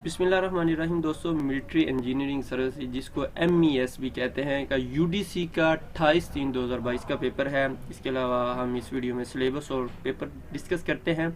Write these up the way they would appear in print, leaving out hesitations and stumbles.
बिस्मिल्लाहिर्रहमानिर्रहीम। दोस्तों, military engineering service जिसको MES भी कहते हैं का UDC का 28/3/2022 का पेपर है। इसके अलावा हम इस वीडियो में सिलेबस और पेपर डिस्कस करते हैं।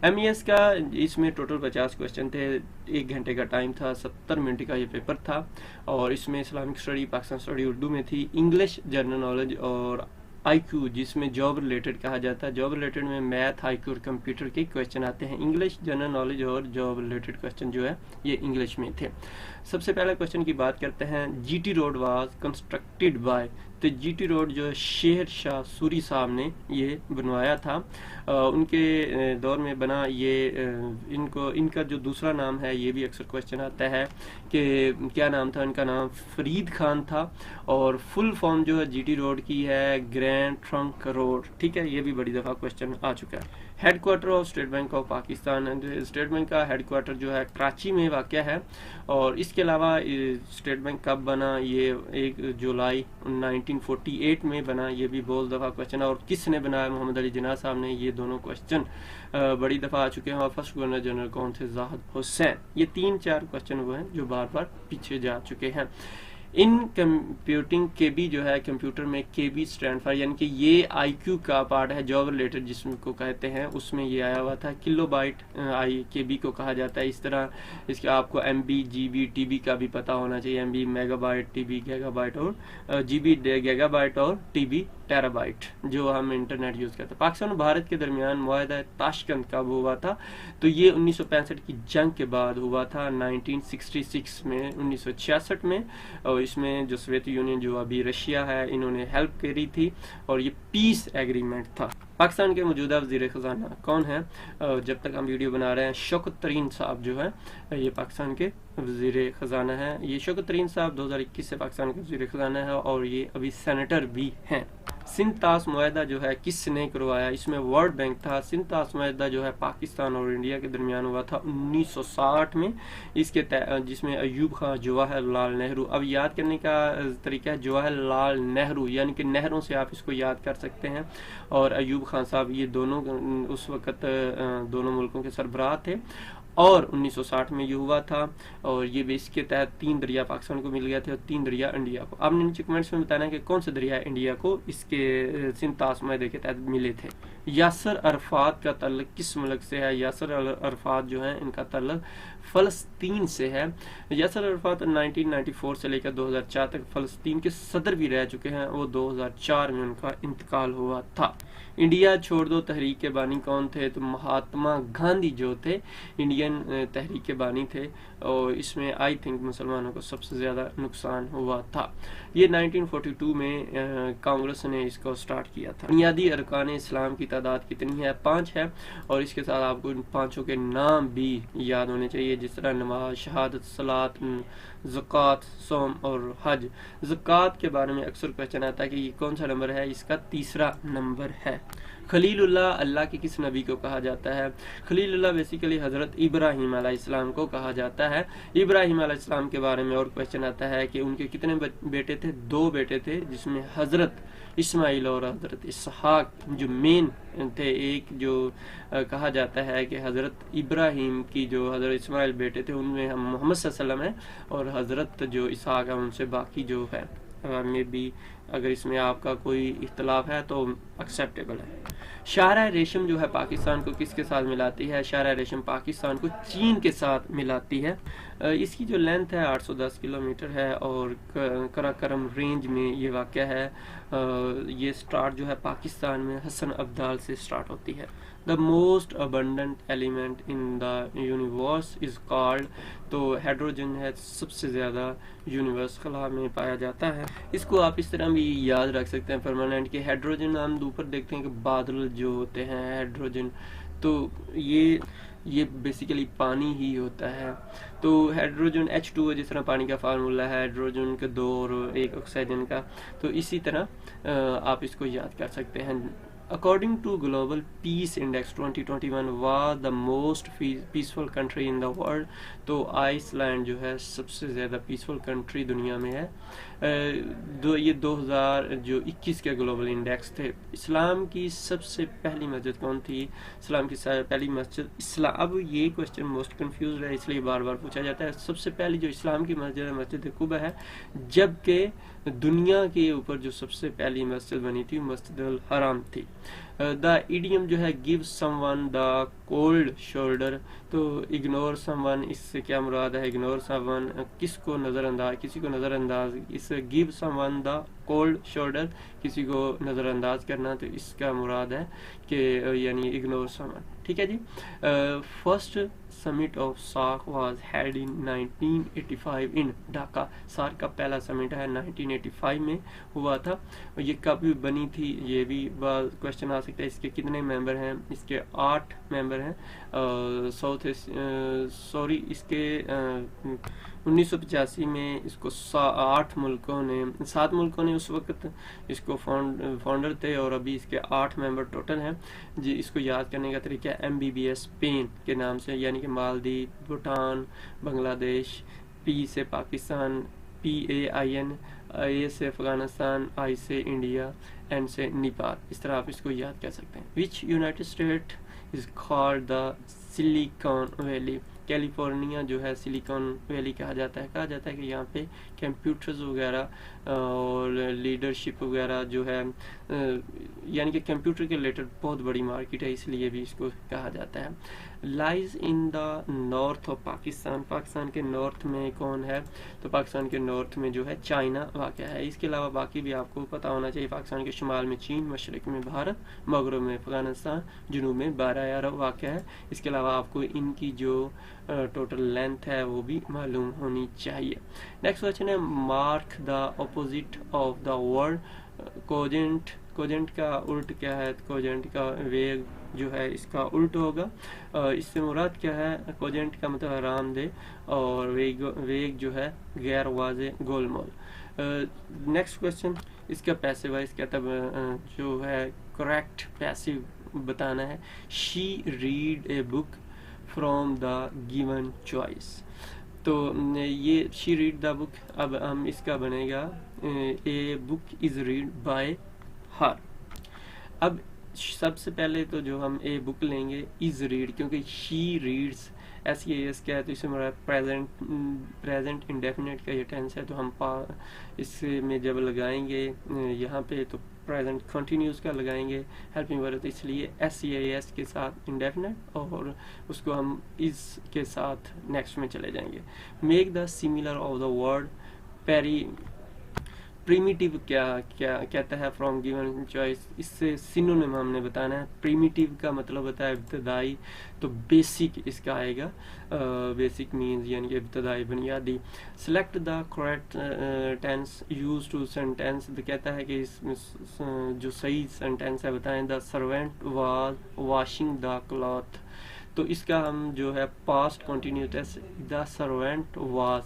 MES का इसमें टोटल 50 क्वेश्चन थे, 1 घंटे का टाइम था, 70 मिनट का ये पेपर था। और इसमें Islamic study, Pakistan study Urdu में थी, इंग्लिश, जनरल नॉलेज और IQ जिसमें जॉब रिलेटेड कहा जाता है। जॉब रिलेटेड में मैथ, IQ और कंप्यूटर के क्वेश्चन आते हैं। इंग्लिश, जनरल नॉलेज और जॉब रिलेटेड क्वेश्चन जो है ये इंग्लिश में थे। सबसे पहला क्वेश्चन की बात करते हैं। GT road was constructed by, तो GT रोड जो शेर शाह सूरी साहब ने ये बनवाया था। उनके दौर में बना ये। इनका जो दूसरा नाम है ये भी अक्सर क्वेश्चन आता है कि क्या नाम था। इनका नाम फरीद खान था। और फुल फॉर्म जो है GT रोड की है ग्रैंड ट्रंक रोड। ठीक है, ये भी बड़ी दफ़ा क्वेश्चन आ चुका है। Headquarter of state bank of Pakistan, state bank का हेडक्वार्टर जो है कराची में वाक़या है। और इसके अलावा स्टेट बैंक कब बना, ये 1 जुलाई 1948 में बना, ये भी बहुत दफ़ा क्वेश्चन है। और किसने बनाया, मोहम्मद अली जिन्ना साहब ने। ये दोनों क्वेश्चन बड़ी दफ़ा आ चुके हैं। और फर्स्ट गवर्नर जनरल कौन थे, ज़ाहिद हुसैन। ये 3-4 क्वेश्चन हुए हैं जो बार बार पीछे जा चुके हैं। इन कंप्यूटिंग KB जो है, कंप्यूटर में KB स्टैंड फॉर, यानी कि ये IQ का पार्ट है, जॉब रिलेटेड जिसको कहते हैं, उसमें ये आया हुआ था। किलोबाइट KB को कहा जाता है। इस तरह इसके आपको MB, GB, TB का भी पता होना चाहिए। MB मेगाबाइट, TB गीगाबाइट और GB गीगाबाइट और TB टेराबाइट, जो हम इंटरनेट यूज़ करते हैं। पाकिस्तान और भारत के दरमियान मुआहदा ताशकंद कब हुआ था, तो ये 1965 की जंग के बाद हुआ था, 1966 में, 1966 में। और इसमें जो सोवियत यूनियन, जो अभी रशिया है, इन्होंने हेल्प करी थी। और ये पीस एग्रीमेंट था। पाकिस्तान के मौजूदा वज़ीर ख़ज़ाना कौन है, जब तक हम वीडियो बना रहे हैं, शौकत तरीन साहब जो है, ये पाकिस्तान के वज़ीर ख़ज़ाना है। ये शौकत तरीन साहब 2021 से पाकिस्तान के वज़ीर ख़ज़ाना है और ये अभी सेनेटर भी हैं। सिंध ताश मुआहदा जो है किसने करवाया, इसमें वर्ल्ड बैंक था। सिंध ताश मुआहदा जो है पाकिस्तान और इंडिया के दरमियान हुआ था 1960 में। इसके जिसमें अयूब खान, जवाहरलाल नेहरू। अब याद करने का तरीका है, जवाहरलाल नेहरू यानी कि नहरों से आप इसको याद कर सकते हैं। और अयूब खान साहब, ये दोनों उस वक़्त दोनों मुल्कों के सरबराह थे। और 1960 में ये हुआ था। और ये भी इसके तहत 3 दरिया पाकिस्तान को मिल गए थे और 3 दरिया इंडिया को। आपने नीचे कमेंट्स में बताना है कि कौन से दरिया इंडिया को इसके सिंध ताश मुआहदे के तहत मिले थे। यासर अरफात का तल्लुक किस मुल्क से है, यासर अरफात जो है इनका तल्लुक फ़लस्तीन से है। यासर अरफात 1994 से लेकर 2004 तक फ़लस्तीन के सदर भी रह चुके हैं। वो 2004 में उनका इंतकाल हुआ था। इंडिया छोड़ दो तहरीक के बानी कौन थे, तो महात्मा गांधी जो थे इंडियन तहरीक के बानी थे। और इसमें आई थिंक मुसलमानों को सबसे ज़्यादा नुकसान हुआ था। ये 1942 में कांग्रेस ने इसको स्टार्ट किया था। बुनियादी अरकान इस्लाम की तादाद कितनी है, 5 है। और इसके साथ आपको इन 5 के नाम भी याद होने चाहिए, जिस तरह नमाज, शहादत, सलात, ज़कात, सौम और हज। ज़कात के बारे में अक्सर क्वेश्चन आता है कि ये कौन सा नंबर है, इसका 3रा नंबर है। खलीलुल्लाह अल्लाह के किस नबी को कहा जाता है, खलीलुल्लाह बेसिकली हज़रत इब्राहीम अलैहिस्सलाम को कहा जाता है। इब्राहीम अलैहिस्सलाम के बारे में और क्वेश्चन आता है कि उनके कितने बेटे थे, 2 बेटे थे, जिसमें हज़रत इस्माइल और हज़रत इसहाक जो मेन थे। एक जो कहा जाता है कि हज़रत इब्राहीम की जो हज़रत इस्माइल बेटे थे उनमें हम मोहम्मद सल्लल्लाहु अलैहि वसल्लम है। और हज़रत जो इसहाक है उनसे बाकी जो है में भी, अगर इसमें आपका कोई इख्तलाफ है तो एक्सेप्टेबल है। शाहरा रेशम जो है पाकिस्तान को किसके साथ मिलाती है, शाहरा रेशम पाकिस्तान को चीन के साथ मिलाती है। इसकी जो लेंथ है 810 किलोमीटर है। और कराकरम रेंज में ये वाक़या है। ये स्टार्ट जो है पाकिस्तान में हसन अब्दाल से स्टार्ट होती है। The most abundant element in the universe is called, तो हाइड्रोजन है सबसे ज़्यादा यूनिवर्स खला में पाया जाता है। इसको आप इस तरह भी याद रख सकते हैं परमानेंट के हाइड्रोजन हम ऊपर देखते हैं कि बादल जो होते हैं हाइड्रोजन, तो ये बेसिकली पानी ही होता है। तो हाइड्रोजन H2O जिस तरह पानी का फार्मूला है, हाइड्रोजन के 2 और 1 ऑक्सीजन का, तो इसी तरह आप इसको याद कर सकते हैं। According to Global Peace Index 2021 was the most peaceful country in the world. तो आइसलैंड जो है सबसे ज़्यादा पीसफुल कंट्री दुनिया में है। ये 2021 के ग्लोबल इंडेक्स थे। इस्लाम की सबसे पहली मस्जिद कौन थी? इस्लाम की पहली मस्जिद इस्लाम। अब ये क्वेश्चन मोस्ट कंफ्यूज है, इसलिए बार बार पूछा जाता है। सबसे पहली जो इस्लाम की मस्जिद है मस्जिद कुबा है, जबकि दुनिया के ऊपर जो सबसे पहली मस्जिद बनी थी मस्जिद अल हराम थी। द इडियम जो है give someone the cold shoulder, तो इग्नोर समवन, इससे क्या मुराद है? इग्नोर समवन, किसको नज़रअंदाज, किसी को नज़रअंदाज। इस give someone the cold shoulder, किसी को नज़रअंदाज करना, तो इसका मुराद है कि यानी इग्नोर समवन। ठीक है जी। First summit of SAARC was held in 1985 in Dhaka. SAARC का पहला समिट है 1985 में हुआ था। ये कब बनी थी ये भी क्वेश्चन आ सकता है। इसके कितने मेंबर हैं? इसके 8 मेंबर हैं। इसके 1985 में इसको 7 मुल्कों ने उस वक्त इसको फाउंडर थे, और अभी इसके 8 मेंबर टोटल हैं जी। इसको याद करने का तरीका MBBS स्पेन के नाम से, यानी कि मालदीव, भूटान, बांग्लादेश, P से पाकिस्तान, PAIN, A से अफगानिस्तान, I से इंडिया, N से नेपाल। इस तरह आप इसको याद कर सकते हैं। Which United State is called the Silicon Valley. California जो है सिलिकॉन वैली कहा जाता है कि यहाँ पे कंप्यूटर्स वगैरह और लीडरशिप वगैरह जो है, यानी कि कंप्यूटर के रिलेटेड बहुत बड़ी मार्केट है, इसलिए भी इसको कहा जाता है। Lies in the north of Pakistan. Pakistan के नॉर्थ में कौन है? तो पाकिस्तान के नॉर्थ में जो है चाइना वाक़ है। इसके अलावा बाकी भी आपको पता होना चाहिए। पाकिस्तान के शुमाल में चीन, मशरक़ में भारत, मगरब में अफगानिस्तान, जनूब में 12 अरब वाक़ है। इसके अलावा आपको इनकी जो टोटल लेंथ है वो भी मालूम होनी चाहिए। नेक्स्ट क्वेश्चन है mark the opposite of the word cogent. Cogent का उल्ट क्या है? कोजेंट का वेग जो है इसका उल्ट होगा। इससे मुराद क्या है? कोजेंट का मतलब आरामदेह, और वेग जो है गैर वाज़े गोलमोल। नेक्स्ट क्वेश्चन, इसका पैसिव वाइज क्या तब जो है करेक्ट पैसिव बताना है। She read a book from the given choice. तो ये शी रीड द बुक, अब हम इसका बनेगा a book is read by हर। अब सबसे पहले तो जो हम ए बुक लेंगे इज रीड, क्योंकि शी रीड्स SEAS क्या है, तो इसमें हमारा प्रेजेंट इंडेफिनेट का ये टेंस है, तो हम इसमें जब लगाएंगे यहाँ पे तो प्रेजेंट कंटिन्यूस का लगाएंगे हेल्पिंग वर्ब, तो इसलिए SEAS के साथ इंडेफिनेट और उसको हम इज के साथ नेक्स्ट में चले जाएंगे। Make the similar of the word primitive क्या कहता है फ्रॉम गिवन चॉइस, इससे सिनोनिम हमने बताना है। प्रीमिटिव का मतलब होता है इब्तदाई, तो बेसिक इसका आएगा। बेसिक मीन्स यानी कि इब्तदाई, बुनियादी। Select the correct tense use to sentence, तो कहता है कि जो सही सेंटेंस है बताएं। The servant was washing the cloth, तो इसका हम जो है past continuous the servant was.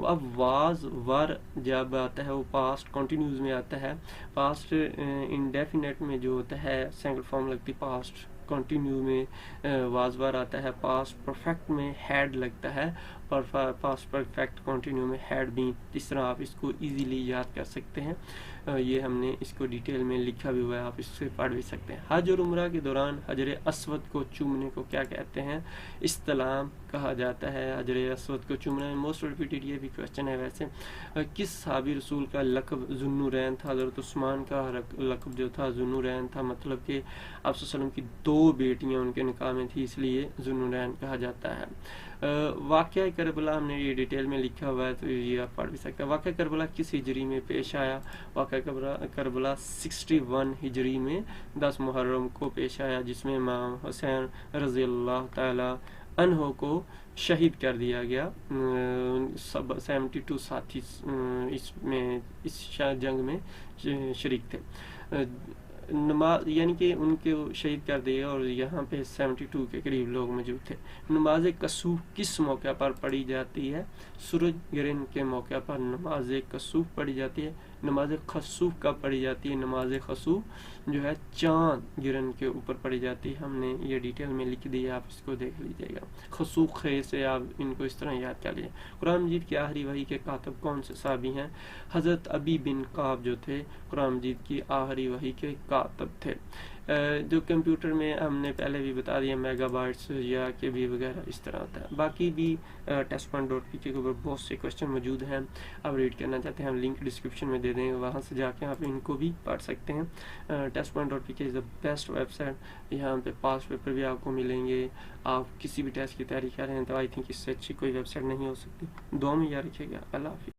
अब वाज वर जब आता है वो पास्ट कंटिन्यूस में आता है। पास्ट इंडेफिनेट में जो होता है सिंगल फॉर्म लगती, पास्ट कंटिन्यू में वाज वर आता है। पास्ट परफेक्ट में हैड लगता है, पर पास्ट परफेक्ट कंटिन्यू में हैड बीन। इस तरह आप इसको इजीली याद कर सकते हैं। ये हमने इसको डिटेल में लिखा भी हुआ है, आप इससे पढ़ भी सकते हैं। हज और उम्रा के दौरान हजर अस्वद को चूमने को क्या कहते हैं? इस्तलाम कहा जाता है। हजर अस्वद को चूमना मोस्ट रिपीटेड ये भी क्वेश्चन है वैसे। किस सहाबी रसूल का लक़ब ज़ुन्नुरैन था? हज़रत उस्मान का लक़ब जो था ज़ुन्नुरैन था, मतलब कि आप सल्लल्लाहु अलैहि वसल्लम की 2 बेटियां उनके निकाह में थी, इसलिए ज़ुन्नुरैन कहा जाता है। वाक़या करबला हमने ये डिटेल में लिखा हुआ है, तो ये आप पढ़ भी सकते हैं। वाक़या करबला किस हिजरी में पेश आया? वाक़या करबला 61 हिजरी में 10 मुहर्रम को पेश आया, जिसमें इमाम हुसैन रज़ियल्लाहु ताला अन्हो को शहीद कर दिया गया। 72 साथी इसमें इस जंग में शरीक थे। नमाज यानी कि उनके शहीद कर दिए, और यहाँ पे 72 के करीब लोग मौजूद थे। नमाज कसूफ किस मौके पर पढ़ी जाती है? सूरज ग्रहण के मौके पर नमाज कसूफ पढ़ी जाती है। नमाज खसूफ कब पढ़ी जाती है? नमाज खसूफ जो है चांद गिरन के ऊपर पढ़ी जाती है। हमने ये डिटेल में लिख दी है, आप इसको देख लीजिएगा। खसूफ खे से आप इनको इस तरह याद कर लीजिए। कुरान मजीद की आखिरी वही के कातब कौन से साहबी हैं? हज़रत अबी बिन काब जो थे कुरान मजीद की आखिरी वही के कातब थे। जो कंप्यूटर में हमने पहले भी बता दिया मेगाबाइट्स या के बी वगैरह इस तरह होता है। बाकी भी test1.pk के ऊपर बहुत से क्वेश्चन मौजूद हैं, आप रीड करना चाहते हैं हम लिंक डिस्क्रिप्शन में दे देंगे, वहाँ से जाके आप इनको भी पढ़ सकते हैं। test1.pk is the best website. यहाँ पे पास पेपर भी आपको मिलेंगे। आप किसी भी टेस्ट की तैयारी कर रहे हैं तो आई थिंक इससे अच्छी कोई वेबसाइट नहीं हो सकती। दुआ में याद रखिएगा। अल्लाह हाफिज़।